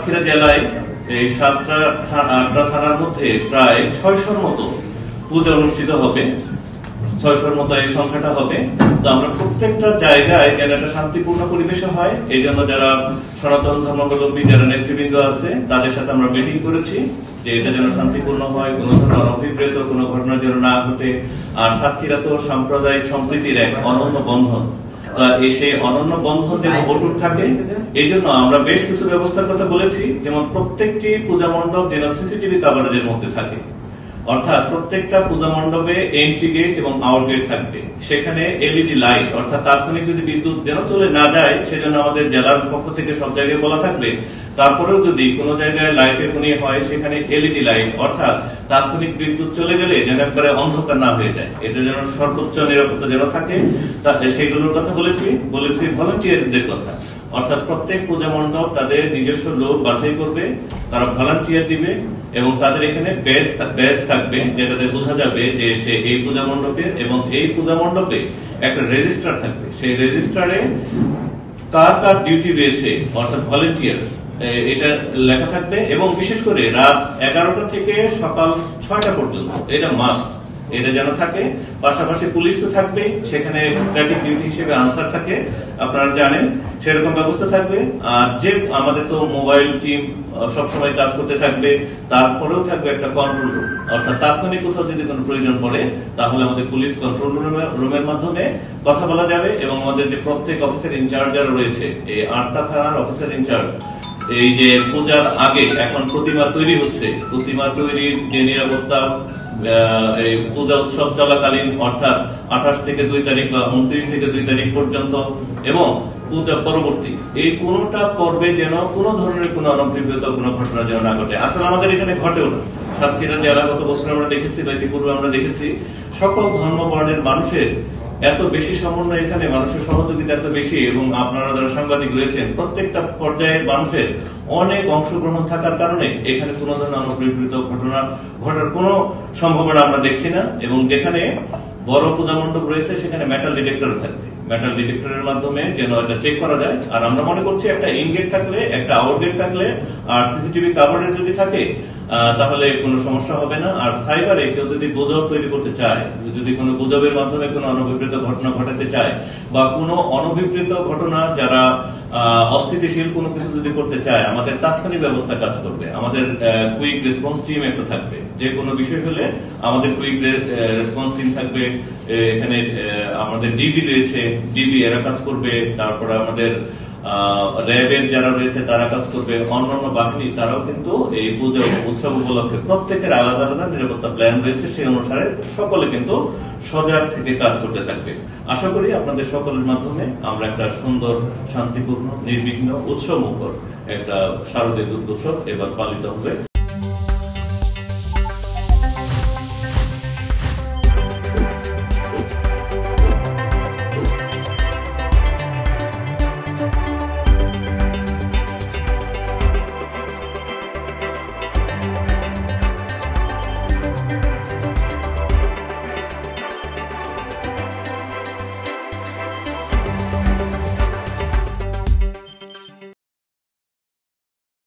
সাতক্ষীরা জেলায় এই 7টা 8টা থানার মধ্যে প্রায় 600-র মতো পূজা অনুষ্ঠিত হবে। 600-র মতো এই সংখ্যাটা হবে। তো আমরা প্রত্যেকটা জায়গায় যেন একটা শান্তিপূর্ণ পরিবেশে হয়, এই জন্য যারা সনাতন ধর্মাবলম্বী যারা নেতৃবৃন্দ আছে তাদের সাথে আমরা মিটিং করেছি যে এটা যেন শান্তিপূর্ণ হয়, কোনো ধরনের অনভিপ্রেত কোনো ঘটনা যেন না ঘটে। আর সাতক্ষীরা তো সাম্প্রদায়িক সম্প্রীতির এক অনন্য বন্ধন, সেই অনন্য বন্ধন যেন অটুট থাকে এই জন্য আমরা বেশ কিছু ব্যবস্থার কথা বলেছি। যেমন প্রত্যেকটি পূজা মণ্ডপ যেন সিসিটিভি কভারেজের মধ্যে থাকে, অর্থাৎ প্রত্যেকটা পূজা মণ্ডপে এন্ট্রি গেট এবং আউট গেট থাকবে। সেখানে এলইডি লাইট, অর্থাৎ তাৎক্ষণিক যদি বিদ্যুৎ যেন চলে না যায় সেজন্য আমাদের জেলার পক্ষ থেকে সব জায়গায় বলা থাকবে। তারপরেও যদি কোনো জায়গায় লাইটের খুনি হয় সেখানে এলইডি লাইট, অর্থাৎ তাৎক্ষণিক বিদ্যুৎ চলে গেলে যেন একবারে অন্ধকার না হয়ে যায়, এটা যেন সর্বোচ্চ নিরাপত্তা যেন থাকে সেগুলোর কথা বলেছি। ভলান্টিয়ারদের কথা, অর্থাৎ প্রত্যেক পূজা মণ্ডপ তাদের নিজস্ব লোক বাছাই করবে, তারা ভলান্টিয়ার দিবে এবং তাদের এখানে ব্যাজ থাকবে যেটাতে বোঝা যাবে যে সে এই পূজা মণ্ডপের, এবং এই পূজা মণ্ডপে একটা রেজিস্টার থাকবে। সেই রেজিস্টারে কার কার ডিউটি রয়েছে অর্থাৎ ভলান্টিয়ার এটা লেখা থাকবে, এবং বিশেষ করে রাত 11টা থেকে সকাল 6টা পর্যন্ত এটা মাস্ট, এটা যেন থাকে। পাশাপাশি পুলিশ তো থাকবে, সেখানে স্ট্যাটিক ডিউটি হিসেবে আনসার থাকে, আপনারা জানেন সেরকম ব্যবস্থা থাকবে। আর যে আমাদের তো মোবাইল টিম সবসময় কাজ করতে থাকবে, তারপরেও থাকবে একটা কন্ট্রোল রুম, অর্থাৎ তাৎক্ষণিক কোথাও যদি কোনো প্রয়োজন পড়ে তাহলে আমাদের পুলিশ কন্ট্রোল রুমের মাধ্যমে কথা বলা যাবে। এবং আমাদের যে প্রত্যেক অফিসার ইনচার্জ যারা রয়েছে, এই 8টা থানার অফিসার ইনচার্জ, এই যে পূজার আগে এখন প্রতিমা তৈরি হচ্ছে, প্রতিমা তৈরির যে নিরাপত্তা এই পূজা উৎসব চলাকালীন অর্থাৎ 28 থেকে 2 তারিখ বা 29 থেকে 2 তারিখ পর্যন্ত এবং পূজা পরবর্তী এই কোনটা পর্বে যেন কোনো ধরনের কোনো অনভিপ্রেত কোনো ঘটনা যেন না ঘটে। আসলে আমাদের এখানে ঘটেও না। সাতক্ষীরা জেলা গত বছর আমরা দেখেছি বা ইতিপূর্বে আমরা দেখেছি সকল ধর্ম বর্ণের মানুষের এত বেশি সমন্বয়, এখানে মানুষের সহযোগিতা এত বেশি, এবং আপনারা যারা সাংবাদিক রয়েছেন প্রত্যেকটা পর্যায়ের মানুষের অনেক অংশগ্রহণ থাকার কারণে এখানে কোনো ধরনের অনভিপ্রেত ঘটনা ঘটার কোনো সম্ভাবনা আমরা দেখছি না। এবং যেখানে বড় পূজা মণ্ডপ রয়েছে সেখানে মেটাল ডিটেক্টর থাকবে, মেটাল ডিটেক্টরের মাধ্যমে যেন এটা চেক করা যায়। আর আমরা মনে করছি একটা ইন গেট থাকলে, একটা আউট গেট থাকলে আর সিসিটিভি কভারেজ যদি থাকে তাহলে কোনো সমস্যা হবে না। আর সাইবারে কেউ যদি গুজব তৈরি করতে চায়, যদি কোনো গুজবের মাধ্যমে কোনো অনভিপ্রেত ঘটনা ঘটাতে চায় বা কোনো অনভিপ্রেত ঘটনা যারা অস্থিতিশীল কোনো কিছু যদি করতে চায়, আমাদের তাৎক্ষণিক ব্যবস্থা কাজ করবে। আমাদের কুইক রেসপন্স টিম একটা থাকবে, যে কোনো বিষয় হলে আমাদের কুইক রেসপন্স টিম থাকবে। এখানে আমাদের ডিবি রয়েছে, ডিবি এরা কাজ করবে। তারপরে আমাদের র্যাবের যারা রয়েছে তারা কাজ করবে। অন্যান্য বাহিনী তারাও কিন্তু এই পূজা উৎসব উপলক্ষে প্রত্যেকের আলাদা আলাদা নিরাপত্তা প্ল্যান রয়েছে, সেই অনুসারে সকলে কিন্তু সজাগ থেকে কাজ করতে থাকবে। আশা করি আপনাদের সকলের মাধ্যমে আমরা একটা সুন্দর, শান্তিপূর্ণ, নির্বিঘ্ন, উৎসবমুখর একটা শারদীয় দুর্গোৎসব এবার পালিত হবে।